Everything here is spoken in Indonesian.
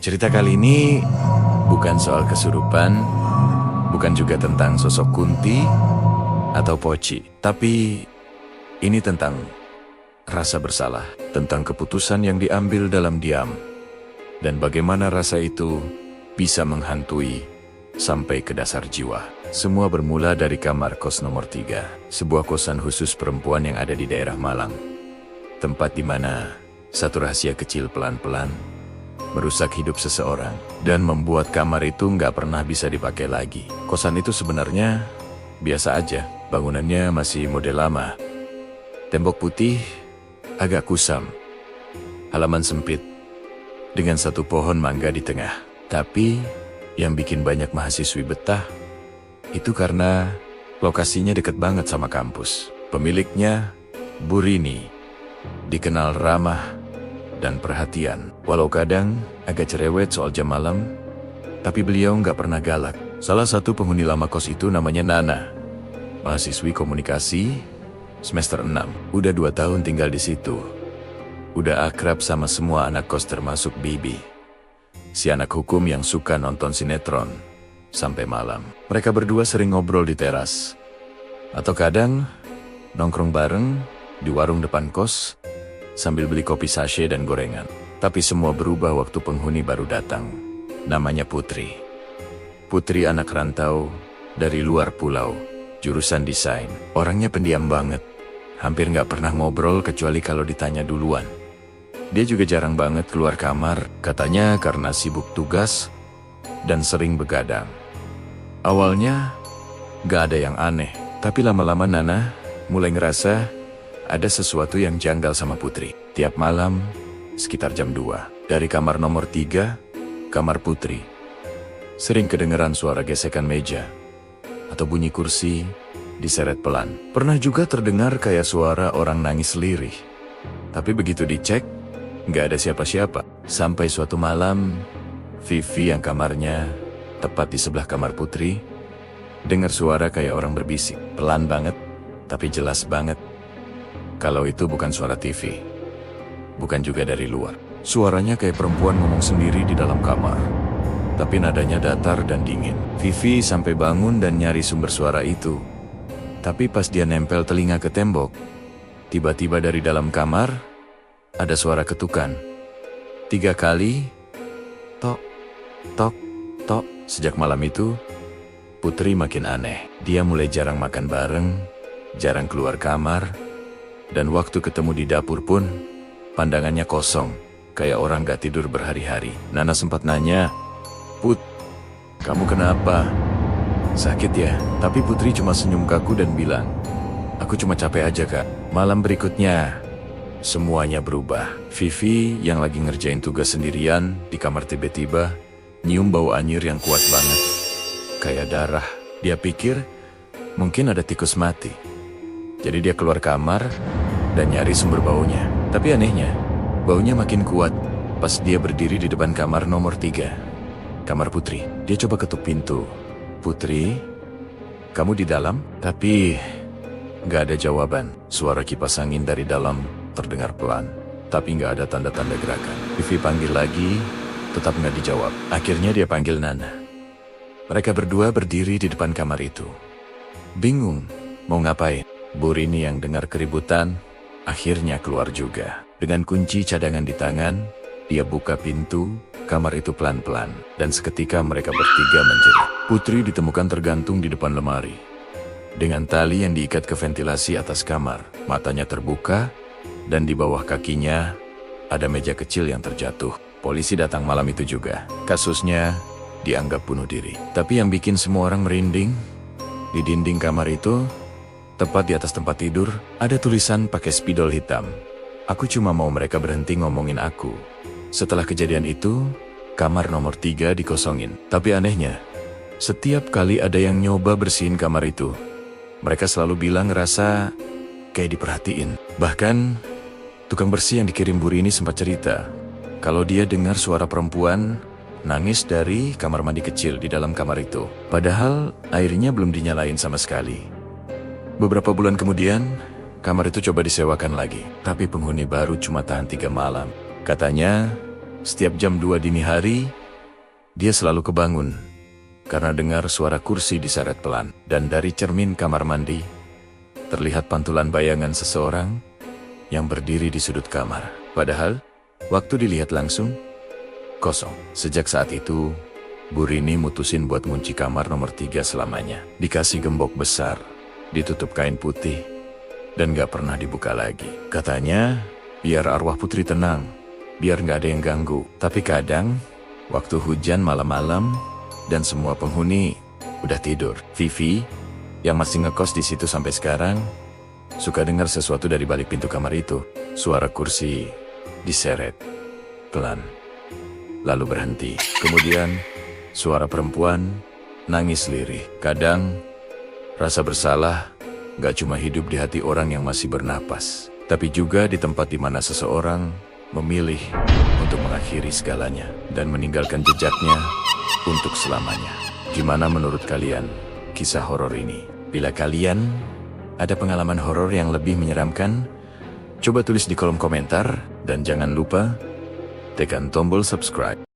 Cerita kali ini bukan soal kesurupan, bukan juga tentang sosok Kunti atau Poci, tapi ini tentang rasa bersalah, tentang keputusan yang diambil dalam diam, dan bagaimana rasa itu bisa menghantui sampai ke dasar jiwa. Semua bermula dari kamar kos nomor 3, sebuah kosan khusus perempuan yang ada di daerah Malang. Tempat di mana satu rahasia kecil pelan-pelan merusak hidup seseorang dan membuat kamar itu nggak pernah bisa dipakai lagi. Kosan itu sebenarnya biasa aja, bangunannya masih model lama. Tembok putih, agak kusam, halaman sempit, dengan satu pohon mangga di tengah. Tapi yang bikin banyak mahasiswi betah, itu karena lokasinya deket banget sama kampus. Pemiliknya, Bu Rini, dikenal ramah dan perhatian. Walau kadang agak cerewet soal jam malam, tapi beliau nggak pernah galak. Salah satu penghuni lama kos itu namanya Nana, mahasiswi komunikasi semester 6. Udah 2 tahun tinggal di situ. Udah akrab sama semua anak kos termasuk Bibi, si anak hukum yang suka nonton sinetron sampai malam. Mereka berdua sering ngobrol di teras, atau kadang nongkrong bareng di warung depan kos sambil beli kopi sachet dan gorengan. Tapi semua berubah waktu penghuni baru datang. Namanya Putri. Putri anak rantau dari luar pulau, jurusan desain. Orangnya pendiam banget, hampir nggak pernah ngobrol kecuali kalau ditanya duluan. Dia juga jarang banget keluar kamar, katanya karena sibuk tugas dan sering begadang. Awalnya nggak ada yang aneh, tapi lama-lama Nana mulai ngerasa ada sesuatu yang janggal sama Putri. Tiap malam, sekitar jam 2, dari kamar nomor 3, kamar Putri, sering kedengeran suara gesekan meja, atau bunyi kursi diseret pelan. Pernah juga terdengar kayak suara orang nangis lirih. Tapi begitu dicek, nggak ada siapa-siapa. Sampai suatu malam, Vivi yang kamarnya tepat di sebelah kamar Putri, dengar suara kayak orang berbisik. Pelan banget, tapi jelas banget. Kalau itu bukan suara TV, bukan juga dari luar. Suaranya kayak perempuan ngomong sendiri di dalam kamar, tapi nadanya datar dan dingin. Vivi sampai bangun dan nyari sumber suara itu. Tapi pas dia nempel telinga ke tembok, tiba-tiba dari dalam kamar, ada suara ketukan. 3 kali, tok, tok, tok. Sejak malam itu, Putri makin aneh. Dia mulai jarang makan bareng, jarang keluar kamar, dan waktu ketemu di dapur pun, pandangannya kosong, kayak orang gak tidur berhari-hari. Nana sempat nanya, "Put, kamu kenapa? Sakit ya?" Tapi Putri cuma senyum kaku dan bilang, "Aku cuma capek aja, Kak." Malam berikutnya, semuanya berubah. Vivi yang lagi ngerjain tugas sendirian di kamar tiba-tiba nyium bau anyir yang kuat banget, kayak darah. Dia pikir mungkin ada tikus mati. Jadi dia keluar kamar dan nyari sumber baunya. Tapi anehnya, baunya makin kuat pas dia berdiri di depan kamar nomor 3, kamar Putri. Dia coba ketuk pintu. "Putri, kamu di dalam?" Tapi nggak ada jawaban. Suara kipas angin dari dalam terdengar pelan, tapi nggak ada tanda-tanda gerakan. Vivi panggil lagi, tetap nggak dijawab. Akhirnya dia panggil Nana. Mereka berdua berdiri di depan kamar itu, bingung mau ngapain. Bu Rini yang dengar keributan, akhirnya keluar juga. Dengan kunci cadangan di tangan, dia buka pintu kamar itu pelan-pelan, dan seketika mereka bertiga menjerit. Putri ditemukan tergantung di depan lemari, dengan tali yang diikat ke ventilasi atas kamar. Matanya terbuka, dan di bawah kakinya ada meja kecil yang terjatuh. Polisi datang malam itu juga. Kasusnya dianggap bunuh diri. Tapi yang bikin semua orang merinding, di dinding kamar itu, tepat di atas tempat tidur, ada tulisan pakai spidol hitam, "Aku cuma mau mereka berhenti ngomongin aku." Setelah kejadian itu, kamar nomor 3 dikosongin. Tapi anehnya, setiap kali ada yang nyoba bersihin kamar itu, mereka selalu bilang ngerasa kayak diperhatiin. Bahkan, tukang bersih yang dikirim Bu Rini sempat cerita kalau dia dengar suara perempuan nangis dari kamar mandi kecil di dalam kamar itu. Padahal airnya belum dinyalain sama sekali. Beberapa bulan kemudian, kamar itu coba disewakan lagi, tapi penghuni baru cuma tahan 3 malam. Katanya, Setiap jam 2 dini hari, dia selalu kebangun karena dengar suara kursi diseret pelan. Dan dari cermin kamar mandi, terlihat pantulan bayangan seseorang yang berdiri di sudut kamar. Padahal, waktu dilihat langsung, kosong. Sejak saat itu, Bu Rini mutusin buat ngunci kamar nomor 3 selamanya. Dikasih gembok besar, ditutup kain putih, dan gak pernah dibuka lagi. Katanya, biar arwah putri tenang, biar gak ada yang ganggu. Tapi kadang, waktu hujan malam-malam, dan semua penghuni udah tidur, Vivi, yang masih ngekos di situ sampai sekarang, suka dengar sesuatu dari balik pintu kamar itu. Suara kursi diseret pelan, lalu berhenti. Kemudian, suara perempuan nangis lirih. Kadang, rasa bersalah gak cuma hidup di hati orang yang masih bernapas, tapi juga di tempat di mana seseorang memilih untuk mengakhiri segalanya dan meninggalkan jejaknya untuk selamanya. Gimana menurut kalian kisah horor ini? Bila kalian ada pengalaman horor yang lebih menyeramkan, coba tulis di kolom komentar dan jangan lupa tekan tombol subscribe.